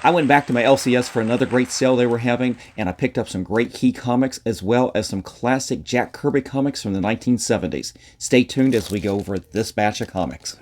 I went back to my LCS for another great sale they were having, and I picked up some great key comics as well as some classic Jack Kirby comics from the 1970s. Stay tuned as we go over this batch of comics.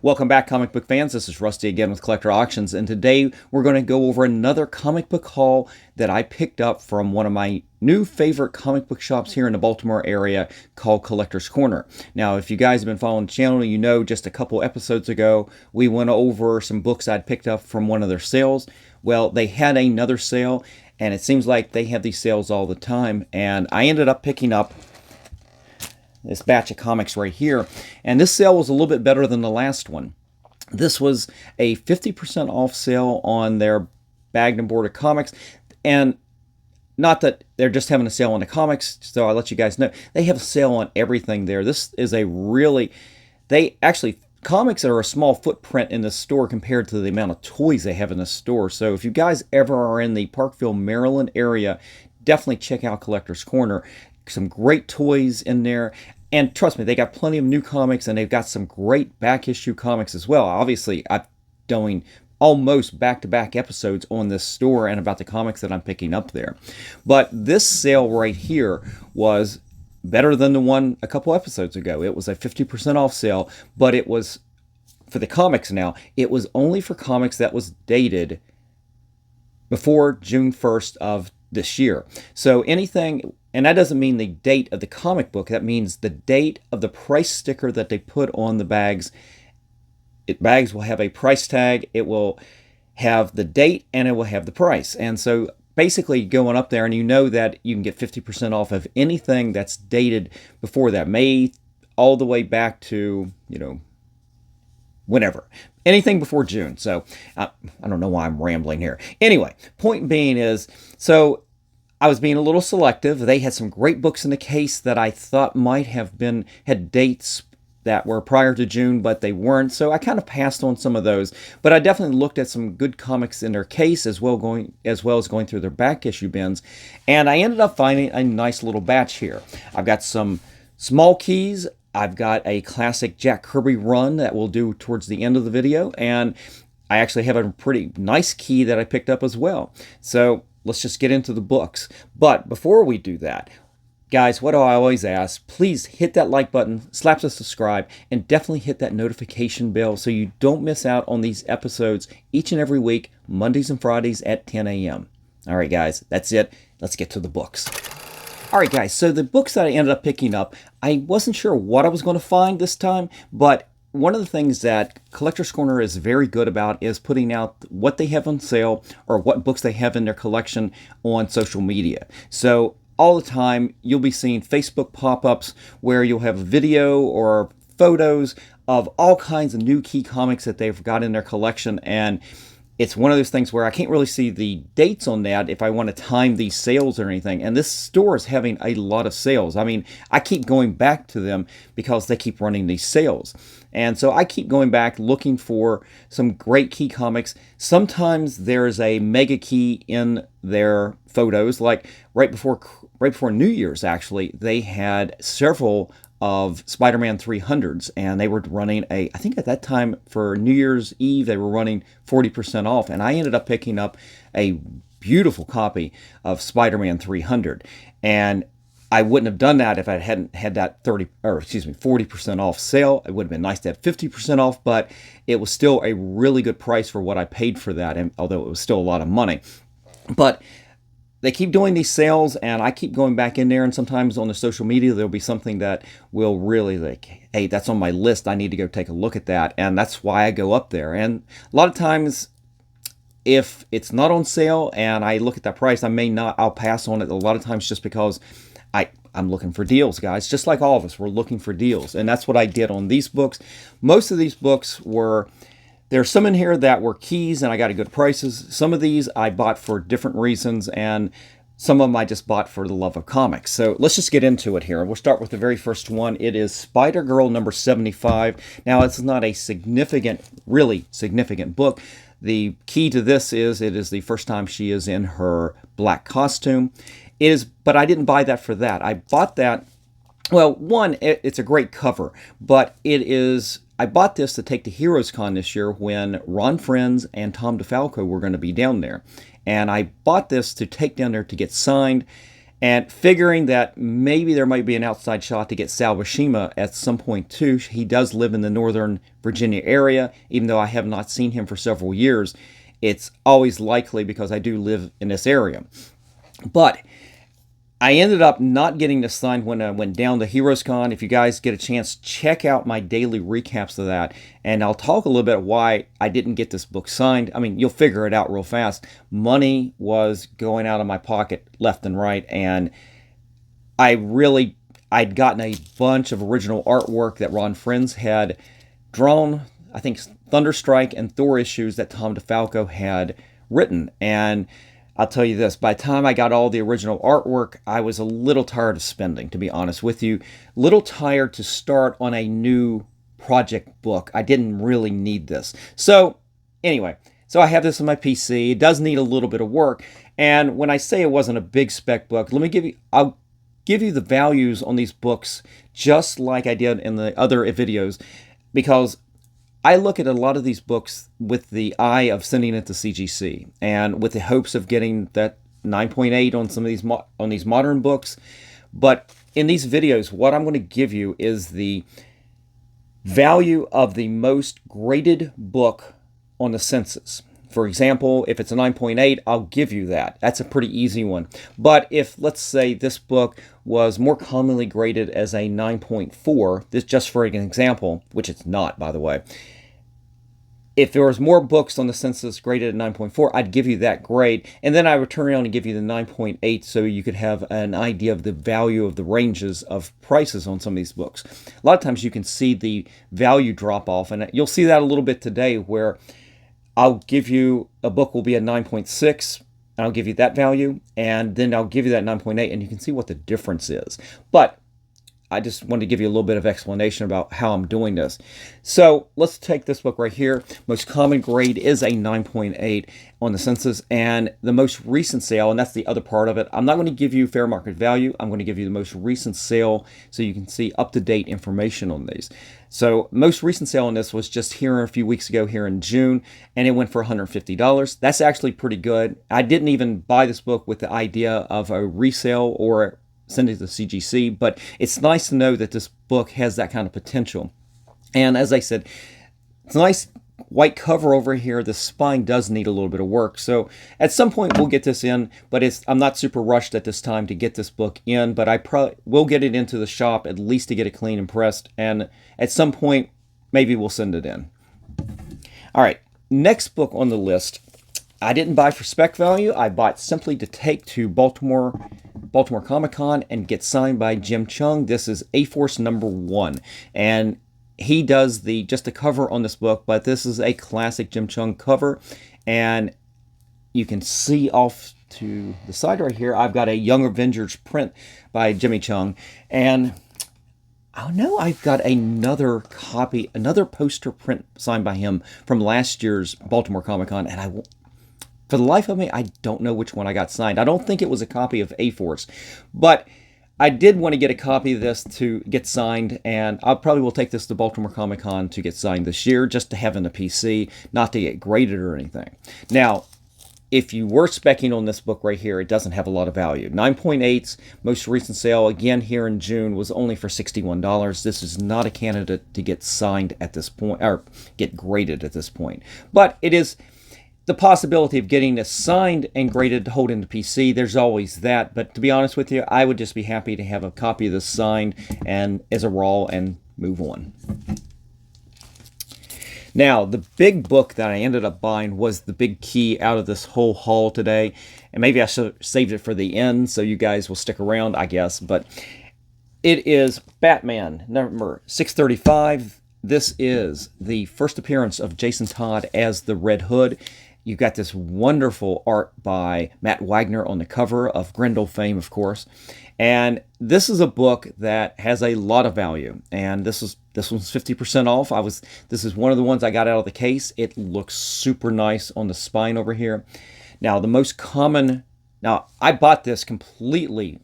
Welcome back, comic book fans. This is Rusty again with Collector Auctions, and today we're going to go over another comic book haul that I picked up from one of my new favorite comic book shops here in the Baltimore area called Collector's Corner. Now, if you guys have been following the channel, you know just a couple episodes ago we went over some books I'd picked up from one of their sales. Well, they had another sale, and it seems like they have these sales all the time, and I ended up picking up this batch of comics right here, and this sale was a little bit better than the last one. This was a 50% off sale on their bagged and boarded comics, and not that they're just having a sale on the comics, so I'll let you guys know they have a sale on everything there. This is a really, comics are a small footprint in the store compared to the amount of toys they have in the store. So if you guys ever are in the Parkville, Maryland area, definitely check out Collector's Corner. Some great toys in there, and trust me, they got plenty of new comics, and they've got some great back issue comics as well. Obviously, I'm doing almost back-to-back episodes on this store and about the comics that I'm picking up there. But this sale right here was better than the one a couple episodes ago. It was a 50% off sale, but it was for the comics now. It was only for comics that was dated before June 1st of this year. So anything, and that doesn't mean the date of the comic book, that means the date of the price sticker that they put on the bags. Bags will have a price tag, it will have the date, and it will have the price. And so basically going up there, and you know that you can get 50% off of anything that's dated before that, May all the way back to, whenever. Anything before June. So I don't know why I'm rambling here. Anyway, point being is, so I was being a little selective. They had some great books in the case that I thought might have had dates that were prior to June, but they weren't. So I kind of passed on some of those. But I definitely looked at some good comics in their case as well as going through their back issue bins. And I ended up finding a nice little batch here. I've got some small keys. I've got a classic Jack Kirby run that we'll do towards the end of the video, and I actually have a pretty nice key that I picked up as well. So let's just get into the books. But before we do that, guys, what do I always ask? Please hit that like button, slap the subscribe, and definitely hit that notification bell so you don't miss out on these episodes each and every week, Mondays and Fridays at 10 a.m. All right, guys, that's it. Let's get to the books. All right, guys, so the books that I ended up picking up, I wasn't sure what I was going to find this time, but one of the things that Collector's Corner is very good about is putting out what they have on sale or what books they have in their collection on social media. So all the time, you'll be seeing Facebook pop-ups where you'll have a video or photos of all kinds of new key comics that they've got in their collection, and it's one of those things where I can't really see the dates on that if I want to time these sales or anything. And this store is having a lot of sales. I mean, I keep going back to them because they keep running these sales. And so I keep going back looking for some great key comics. Sometimes there's a mega key in their photos, like right before New Year's, actually, they had several of Spider-Man 300s, and they were running I think at that time for New Year's Eve, they were running 40% off, and I ended up picking up a beautiful copy of Spider-Man 300, and I wouldn't have done that if I hadn't had that 40% off sale. It would have been nice to have 50% off, but it was still a really good price for what I paid for that, and although it was still a lot of money. But they keep doing these sales, and I keep going back in there, and sometimes on the social media there'll be something that will really like, hey, that's on my list, I need to go take a look at that, and that's why I go up there. And a lot of times if it's not on sale and I look at that price, I'll pass on it a lot of times just because I'm looking for deals, guys. Just like all of us, we're looking for deals, and that's what I did on these books. Most of these books were, there's some in here that were keys and I got good prices. Some of these I bought for different reasons, and some of them I just bought for the love of comics. So let's just get into it here. We'll start with the very first one. It is Spider-Girl number 75. Now, it's not a really significant book. The key to this is it is the first time she is in her black costume. But I didn't buy that for that. I bought that Well, one, it's a great cover, but it is. I bought this to take to Heroes Con this year when Ron Friends and Tom DeFalco were going to be down there. And I bought this to take down there to get signed, and figuring that maybe there might be an outside shot to get Sal Buscema at some point too. He does live in the Northern Virginia area, even though I have not seen him for several years. It's always likely because I do live in this area. But I ended up not getting this signed when I went down to Heroes Con. If you guys get a chance, check out my daily recaps of that. And I'll talk a little bit why I didn't get this book signed. I mean, you'll figure it out real fast. Money was going out of my pocket left and right. And I'd gotten a bunch of original artwork that Ron Friends had drawn. I think Thunderstrike and Thor issues that Tom DeFalco had written. And I'll tell you this, by the time I got all the original artwork, I was a little tired of spending, to be honest with you. A little tired to start on a new project book. I didn't really need this. So, anyway, so I have this on my PC. It does need a little bit of work. And when I say it wasn't a big spec book, I'll give you the values on these books just like I did in the other videos, because I look at a lot of these books with the eye of sending it to CGC and with the hopes of getting that 9.8 on some of these modern books. But in these videos, what I'm going to give you is the value of the most graded book on the census. For example, if it's a 9.8, I'll give you that. That's a pretty easy one. But if, let's say, this book was more commonly graded as a 9.4, this just for an example, which it's not, by the way. If there was more books on the census graded at 9.4, I'd give you that grade, and then I would turn around and give you the 9.8 so you could have an idea of the value of the ranges of prices on some of these books. A lot of times you can see the value drop off, and you'll see that a little bit today where I'll give you a book will be a 9.6, and I'll give you that value, and then I'll give you that 9.8, and you can see what the difference is. But I just wanted to give you a little bit of explanation about how I'm doing this. So let's take this book right here. Most common grade is a 9.8 on the census, and the most recent sale, and that's the other part of it. I'm not going to give you fair market value. I'm going to give you the most recent sale so you can see up-to-date information on these. So most recent sale on this was just here a few weeks ago here in June, and it went for $150. That's actually pretty good. I didn't even buy this book with the idea of a resale or send it to CGC, but it's nice to know that this book has that kind of potential. And as I said, it's a nice white cover over here. The spine does need a little bit of work, so at some point we'll get this in, but I'm not super rushed at this time to get this book in, but I probably will get it into the shop at least to get it clean and pressed, and at some point maybe we'll send it in. All right, next book on the list I didn't buy for spec value. I bought simply to take to Baltimore Comic-Con and get signed by Jim Cheung. This is A-Force #1, and he does just the cover on this book, but this is a classic Jim Cheung cover, and you can see off to the side right here, I've got a Young Avengers print by Jimmy Cheung, and I know I've got another copy, another poster print signed by him from last year's Baltimore Comic-Con, and for the life of me, I don't know which one I got signed. I don't think it was a copy of A-Force, but I did want to get a copy of this to get signed, and I probably will take this to Baltimore Comic-Con to get signed this year, just to have in the PC, not to get graded or anything. Now, if you were specking on this book right here, it doesn't have a lot of value. 9.8's most recent sale, again here in June, was only for $61. This is not a candidate to get signed at this point, or get graded at this point. But it is the possibility of getting this signed and graded to hold in the PC. There's always that, but to be honest with you, I would just be happy to have a copy of this signed and as a raw and move on. Now, the big book that I ended up buying was the big key out of this whole haul today, and maybe I should have saved it for the end so you guys will stick around, I guess, but it is Batman number 635. This is the first appearance of Jason Todd as the Red Hood. You've got this wonderful art by Matt Wagner on the cover, of Grendel fame, of course. And this is a book that has a lot of value. And this one's 50% off. This is one of the ones I got out of the case. It looks super nice on the spine over here. Now, I bought this completely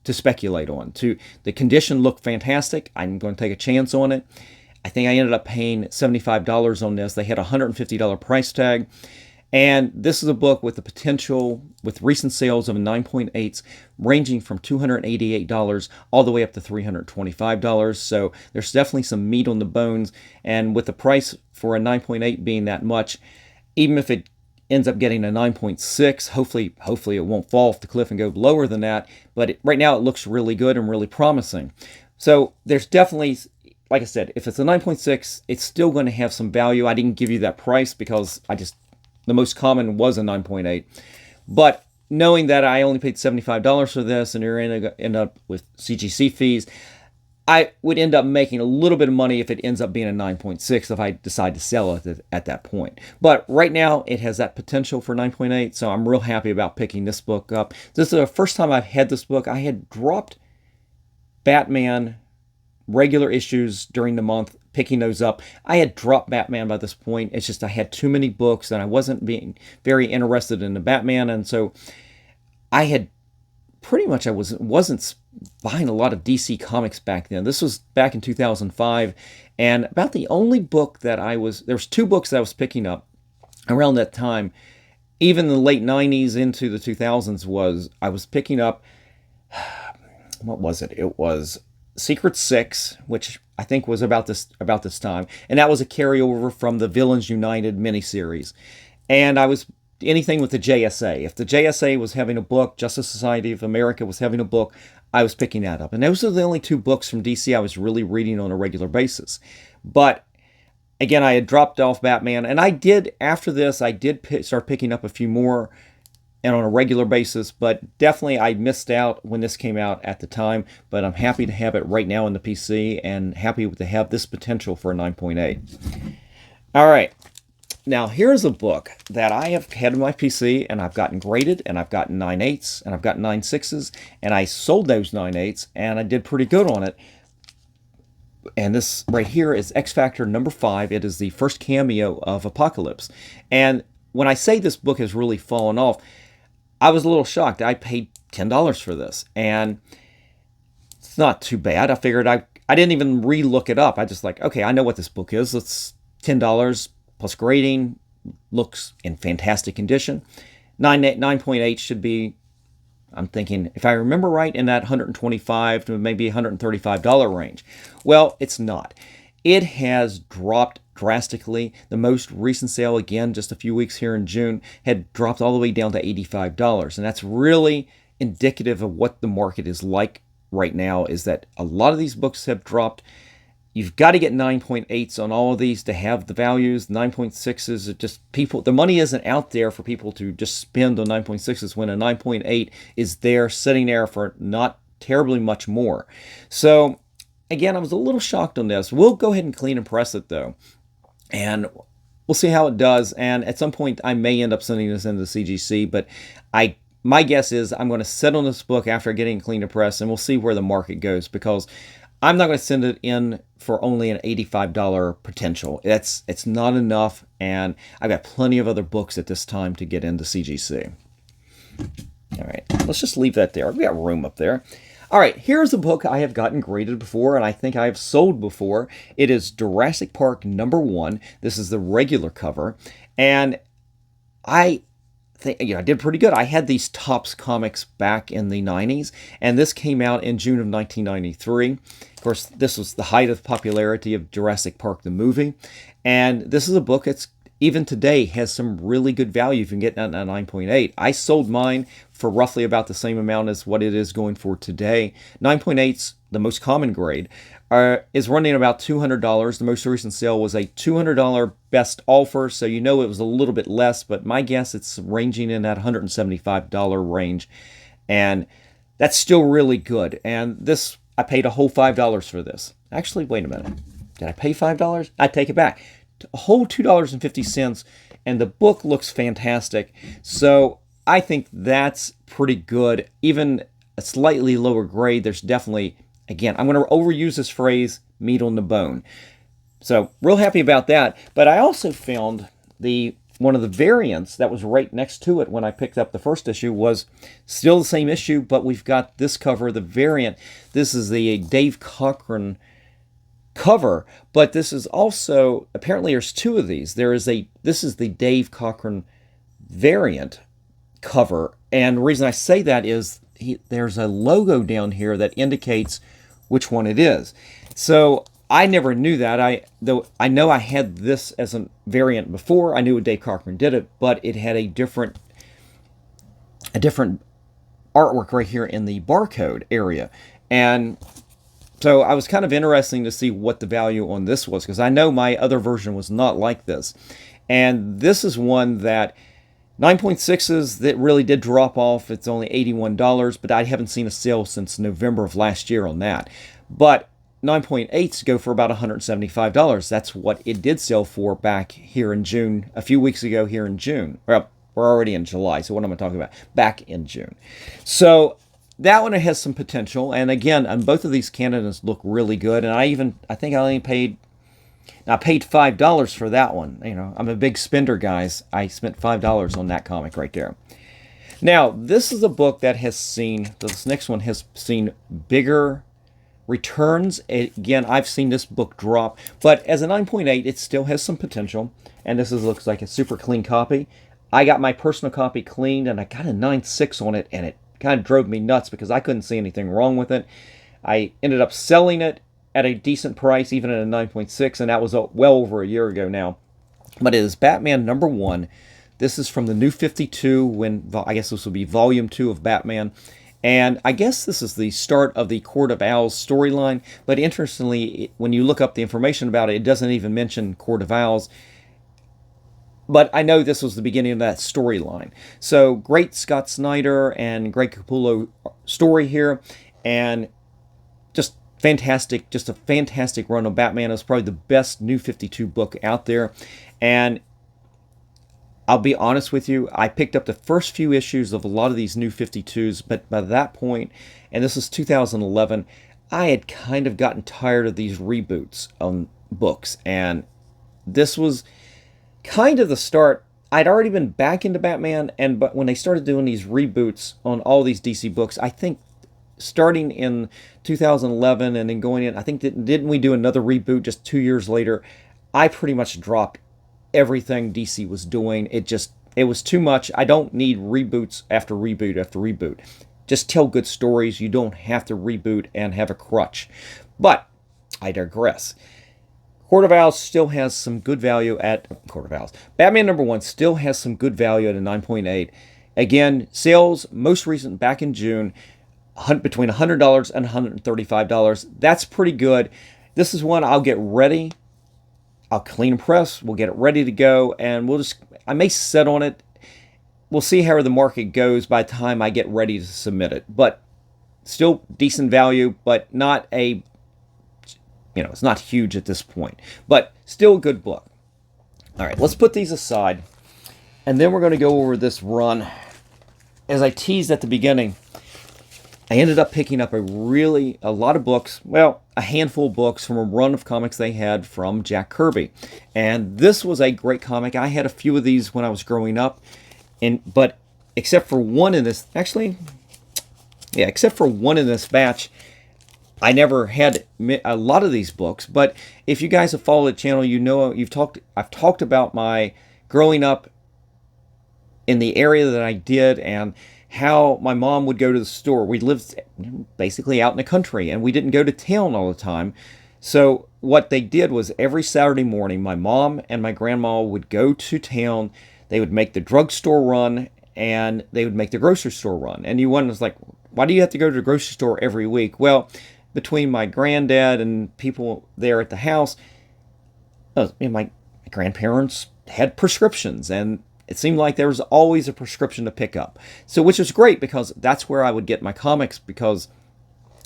to speculate on. The condition looked fantastic. I'm going to take a chance on it. I think I ended up paying $75 on this. They had a $150 price tag. And this is a book with the potential, with recent sales of 9.8s ranging from $288 all the way up to $325. So there's definitely some meat on the bones. And with the price for a 9.8 being that much, even if it ends up getting a 9.6, hopefully it won't fall off the cliff and go lower than that. But right now it looks really good and really promising. So there's definitely, like I said, if it's a 9.6, it's still going to have some value. I didn't give you that price because the most common was a 9.8. But knowing that I only paid $75 for this and you're going to end up with CGC fees, I would end up making a little bit of money if it ends up being a 9.6 if I decide to sell it at that point. But right now, it has that potential for 9.8, so I'm real happy about picking this book up. This is the first time I've had this book. I had dropped Batman regular issues during the month, picking those up. I had dropped Batman by this point. It's just I had too many books and I wasn't being very interested in the Batman, and so I had pretty much I wasn't buying a lot of DC comics back then. This was back in 2005, and about the only book that there's two books that I was picking up around that time, even in the late 90s into the 2000s, I was picking up, what was it? It was Secret Six, which I think was about this time, and that was a carryover from the Villains United miniseries. And I was anything with the JSA. If the JSA was having a book, Justice Society of America was having a book, I was picking that up. And those are the only two books from DC I was really reading on a regular basis. But again, I had dropped off Batman, and after this, I did start picking up a few more and on a regular basis, but definitely I missed out when this came out at the time, but I'm happy to have it right now in the PC and happy to have this potential for a 9.8. All right. Now, here's a book that I have had in my PC, and I've gotten graded, and I've gotten 9.8s, and I've gotten 9.6s, and I sold those 9.8s, and I did pretty good on it. And this right here is X Factor number 5. It is the first cameo of Apocalypse. And when I say this book has really fallen off, I was a little shocked. I paid $10 for this, and it's not too bad. I figured I didn't even re-look it up. I just okay, I know what this book is. It's $10 plus grading, looks in fantastic condition. 9.8 should be, I'm thinking, if I remember right, in that $125 to maybe $135 range. Well, it's not. It has dropped drastically. The most recent sale, again, just a few weeks here in June, had dropped all the way down to $85. And that's really indicative of what the market is like right now, is that a lot of these books have dropped. You've got to get 9.8s on all of these to have the values. 9.6s are just the money isn't out there for people to just spend on 9.6s when a 9.8 is there sitting there for not terribly much more. So again, I was a little shocked on this. We'll go ahead and clean and press it though, and we'll see how it does. And at some point I may end up sending this into the CGC, but my guess is I'm going to sit on this book after getting clean and press, and we'll see where the market goes, because I'm not going to send it in for only an $85 potential. It's not enough, and I've got plenty of other books at this time to get into CGC. All right, let's just leave that there. We got room up there. All right, here's a book I have gotten graded before, and I think I have sold before. It is Jurassic Park number 1. This is the regular cover, and I think, I did pretty good. I had these Topps comics back in the 90s, and this came out in June of 1993. Of course, this was the height of popularity of Jurassic Park the movie, and this is a book that's even today has some really good value if you can get that at 9.8. I sold mine for roughly about the same amount as what it is going for today. 9.8's the most common grade, is running about $200. The most recent sale was a $200 best offer, so it was a little bit less, but my guess it's ranging in that $175 range, and that's still really good. And this, I paid a whole $5 for this. Actually, wait a minute. Did I pay $5? I take it back. A whole $2.50, and the book looks fantastic. So I think that's pretty good. Even a slightly lower grade, there's definitely, again, I'm going to overuse this phrase, meat on the bone. So real happy about that. But I also found the one of the variants that was right next to it when I picked up the first issue was still the same issue, but we've got this cover, the variant. This is the Dave Cockrum cover, but this is also, apparently there's two of these. This is the Dave Cockrum variant cover, and the reason I say that is there's a logo down here that indicates which one it is. So I never knew that. Though I know I had this as a variant before. I knew Dave Cockrum did it, but it had a different artwork right here in the barcode area. And so I was kind of interesting to see what the value on this was, because I know my other version was not like this. And this is one that 9.6s that really did drop off. It's only $81, but I haven't seen a sale since November of last year on that. But 9.8s go for about $175. That's what it did sell for back here in June, a few weeks ago here in June. Well, we're already in July, so what am I talking about? Back in June. So that one has some potential, and again, on both of these candidates look really good. And I think I only paid $5 for that one. You know, I'm a big spender, guys. I spent $5 on that comic right there. Now, this is a book that this next one has seen bigger returns. Again, I've seen this book drop, but as a 9.8, it still has some potential. And this looks like a super clean copy. I got my personal copy cleaned, and I got a 9.6 on it, and it kind of drove me nuts because I couldn't see anything wrong with it. I ended up selling it at a decent price, even at a 9.6, and that was well over a year ago now. But it is Batman #1. This is from the New 52, when I guess this will be Volume 2 of Batman. And I guess this is the start of the Court of Owls storyline. But interestingly, when you look up the information about it, it doesn't even mention Court of Owls. But I know this was the beginning of that storyline. So great Scott Snyder and Greg Capullo story here. And just fantastic, just a fantastic run of Batman. It's probably the best New 52 book out there. And I'll be honest with you, I picked up the first few issues of a lot of these New 52s, but by that point, and this is 2011, I had kind of gotten tired of these reboots on books. And this was kind of the start. I'd already been back into Batman, but when they started doing these reboots on all these DC books, I think starting in 2011 and then going in, I think, didn't we do another reboot just 2 years later? I pretty much dropped everything DC was doing. It was too much. I don't need reboots after reboot after reboot. Just tell good stories. You don't have to reboot and have a crutch. But I digress. Court of Owls still has some good value at Court of Owls. Batman #1 still has some good value at a 9.8. Again, sales most recent back in June, between $100 and $135. That's pretty good. This is one I'll get ready. I'll clean and press. We'll get it ready to go, and I may sit on it. We'll see how the market goes by the time I get ready to submit it. But still decent value, but not it's not huge at this point. But still a good book. All right, let's put these aside, and then we're going to go over this run. As I teased at the beginning, I ended up picking up a lot of books, well, a handful of books from a run of comics they had from Jack Kirby. And this was a great comic. I had a few of these when I was growing up, but except for one in this, except for one in this batch, I never had a lot of these books. But if you guys have followed the channel, you know I've talked about my growing up in the area that I did, and how my mom would go to the store. We lived basically out in the country, and we didn't go to town all the time. So what they did was every Saturday morning, my mom and my grandma would go to town. They would make the drugstore run, and they would make the grocery store run. And you wonder, like, why do you have to go to the grocery store every week? Well, between my granddad and people there at the house, my grandparents had prescriptions, and it seemed like there was always a prescription to pick up. So, which was great, because that's where I would get my comics,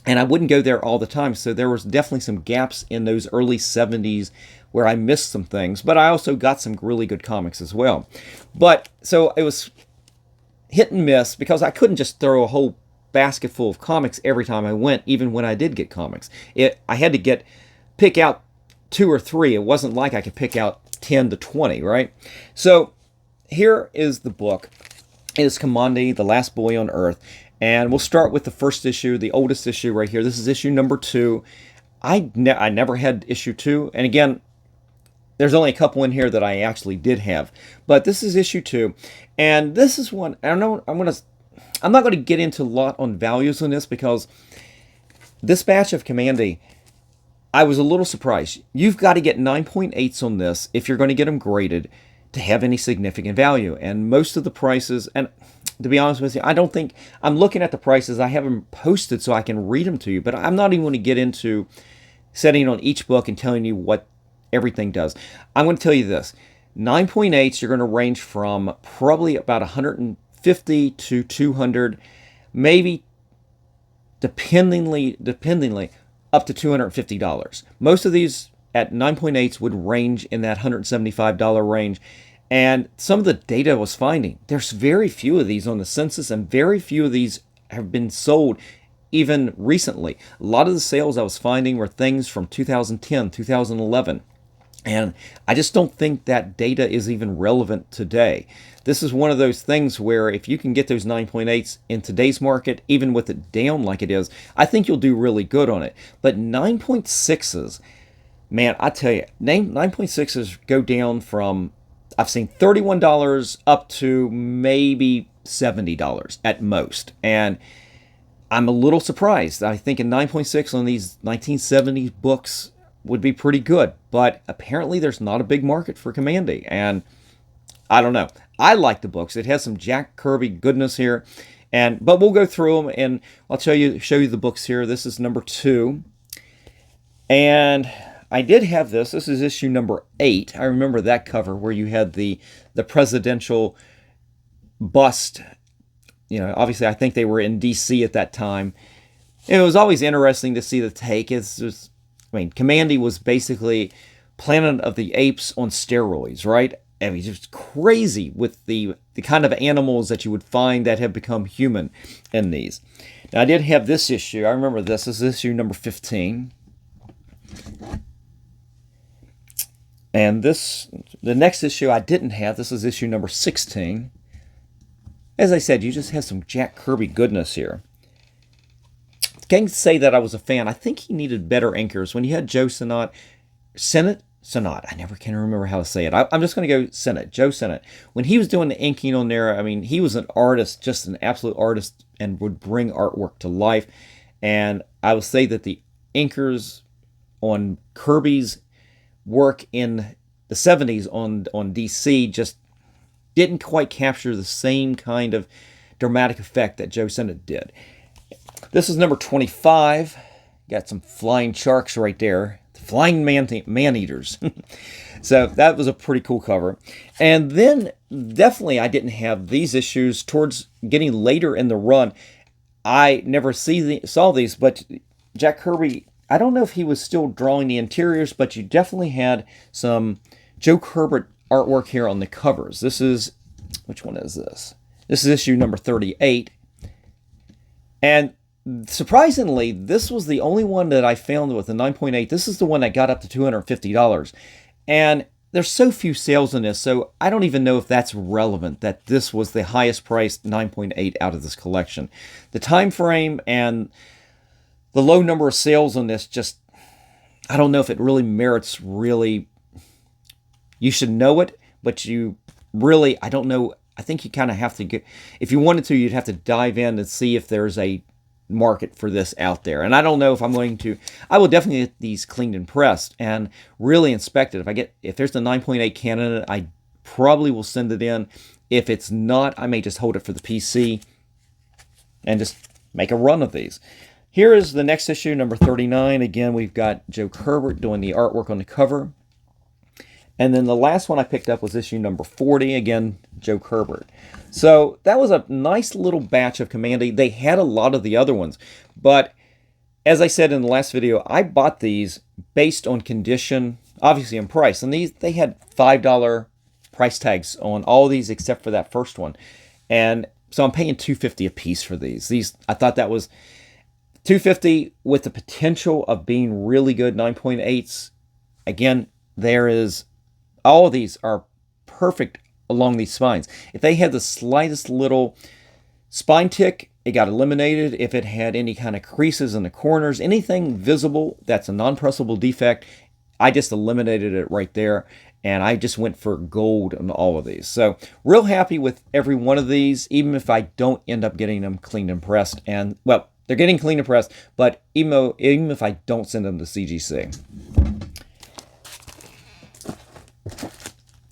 and I wouldn't go there all the time. So there was definitely some gaps in those early 70s where I missed some things, but I also got some really good comics as well. But so it was hit and miss, because I couldn't just throw a whole basket full of comics every time I went, even when I did get comics. I had to pick out 2 or 3. It wasn't like I could pick out 10 to 20, right? So here is the book. It is Kamandi, The Last Boy on Earth. And we'll start with the first issue, the oldest issue right here. This is issue number 2. I never had issue 2. And again, there's only a couple in here that I actually did have. But this is issue 2. And this is one, I don't know, I'm not going to get into a lot on values on this because this batch of Kamandi, I was a little surprised. You've got to get 9.8s on this if you're going to get them graded to have any significant value. And most of the prices, and to be honest with you, I don't think, I'm looking at the prices, I have them posted so I can read them to you, but I'm not even going to get into setting on each book and telling you what everything does. I'm going to tell you this, 9.8s, you're going to range from probably about 150 to 200, maybe dependingly up to $250. Most of these at 9.8s would range in that $175 range. And some of the data I was finding, there's very few of these on the census, and very few of these have been sold even recently. A lot of the sales I was finding were things from 2010, 2011. And I just don't think that data is even relevant today. This is one of those things where if you can get those 9.8s in today's market, even with it down like it is, I think you'll do really good on it. But 9.6s, man, I tell you, 9.6s go down from, I've seen $31 up to maybe $70 at most. And I'm a little surprised. I think a 9.6 on these 1970s books would be pretty good, but apparently there's not a big market for Kamandi, and I don't know. I like the books. It has some Jack Kirby goodness here, but we'll go through them, and I'll show you the books here. This is number 2, and I did have this. This is issue number 8. I remember that cover where you had the presidential bust. You know, obviously I think they were in D.C. at that time. It was always interesting to see the take. It's just, I mean, Kamandi was basically Planet of the Apes on steroids, right? I mean, just crazy with the kind of animals that you would find that have become human in these. Now, I did have this issue. I remember this. This is issue number 15. And the next issue I didn't have. This is issue number 16. As I said, you just have some Jack Kirby goodness here. Can't say that I was a fan. I think he needed better inkers. When you had Joe Sinnott, I never can remember how to say it. I'm just going to go Sinnott, Joe Sinnott. When he was doing the inking on there, I mean, he was an artist, just an absolute artist, and would bring artwork to life. And I would say that the inkers on Kirby's work in the 70s on DC just didn't quite capture the same kind of dramatic effect that Joe Sinnott did. This is number 25. Got some flying sharks right there. Flying man-eaters. So that was a pretty cool cover. And then definitely I didn't have these issues towards getting later in the run. I never saw these, but Jack Kirby, I don't know if he was still drawing the interiors, but you definitely had some Joe Herbert artwork here on the covers. This is, which one is this? This is issue number 38. And surprisingly, this was the only one that I found with the 9.8. This is the one that got up to $250. And there's so few sales in this, so I don't even know if that's relevant, that this was the highest priced 9.8 out of this collection. The time frame and the low number of sales on this just, I don't know if it really merits really, you should know it, but you really, I don't know, I think you kind of have to get, if you wanted to, you'd have to dive in and see if there's a market for this out there. And I don't know if I'm going to, I will definitely get these cleaned and pressed and really inspected. If there's the 9.8 candidate, I probably will send it in. If it's not, I may just hold it for the PC and just make a run of these. Here is the next issue, number 39. Again, we've got Joe Herbert doing the artwork on the cover. And then the last one I picked up was issue number 40. Again, Joe Herbert. So that was a nice little batch of Kamandi. They had a lot of the other ones. But as I said in the last video, I bought these based on condition, obviously on price. And they had $5 price tags on all these except for that first one. And so I'm paying $2.50 a piece for these. I thought that was $2.50 with the potential of being really good 9.8s. Again, all of these are perfect along these spines. If they had the slightest little spine tick, it got eliminated. If it had any kind of creases in the corners, anything visible that's a non-pressable defect, I just eliminated it right there. And I just went for gold on all of these. So real happy with every one of these, even if I don't end up getting them cleaned and pressed. And, well, they're getting cleaned and pressed, but even if I don't send them to CGC.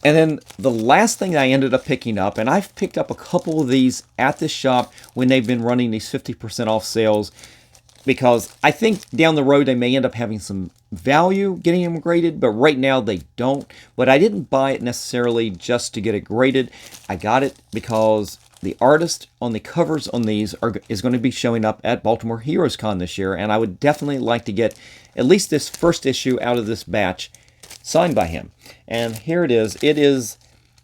And then the last thing I ended up picking up, and I've picked up a couple of these at this shop when they've been running these 50% off sales, because I think down the road they may end up having some value getting them graded, but right now they don't. But I didn't buy it necessarily just to get it graded. I got it because the artist on the covers on these is going to be showing up at Baltimore Heroes Con this year, and I would definitely like to get at least this first issue out of this batch signed by him. And here it is. It is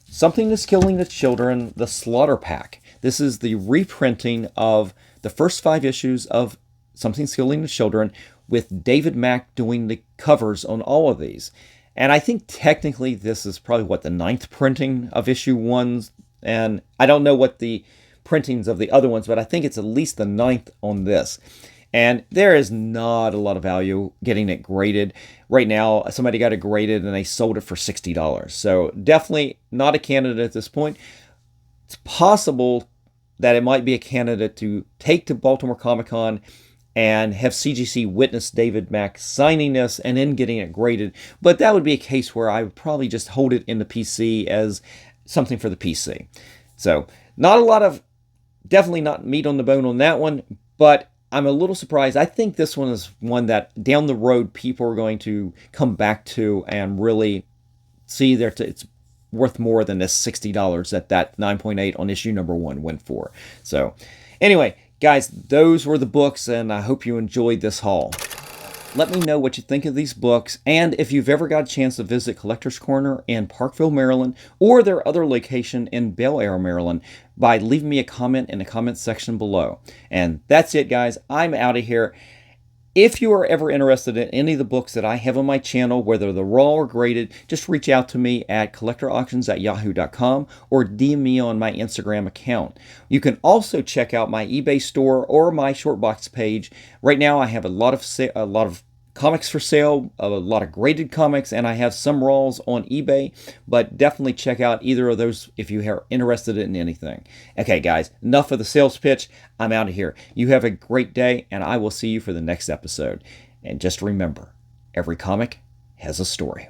Something That's Killing the Children, the Slaughter Pack. This is the reprinting of the first 5 issues of Something That's Killing the Children, with David Mack doing the covers on all of these. And I think technically this is probably, what, the 9th printing of issue 1. And I don't know what the printings of the other ones, but I think it's at least the 9th on this. And there is not a lot of value getting it graded. Right now, somebody got it graded and they sold it for $60. So definitely not a candidate at this point. It's possible that it might be a candidate to take to Baltimore Comic-Con and have CGC witness David Mack signing this and then getting it graded. But that would be a case where I would probably just hold it in the PC as something for the PC. So not a lot of, definitely not meat on the bone on that one, but I'm a little surprised. I think this one is one that down the road people are going to come back to and really see that it's worth more than this $60 that 9.8 on issue number 1 went for. So anyway, guys, those were the books, and I hope you enjoyed this haul. Let me know what you think of these books, and if you've ever got a chance to visit Collector's Corner in Parkville, Maryland, or their other location in Bel Air, Maryland, by leaving me a comment in the comment section below. And that's it, guys. I'm out of here. If you are ever interested in any of the books that I have on my channel, whether they're raw or graded, just reach out to me at collectorauctions@yahoo.com or DM me on my Instagram account. You can also check out my eBay store or my Shortbox page. Right now I have a lot of comics for sale, a lot of graded comics, and I have some raws on eBay, but definitely check out either of those if you are interested in anything. Okay, guys, enough of the sales pitch. I'm out of here. You have a great day, and I will see you for the next episode. And just remember, every comic has a story.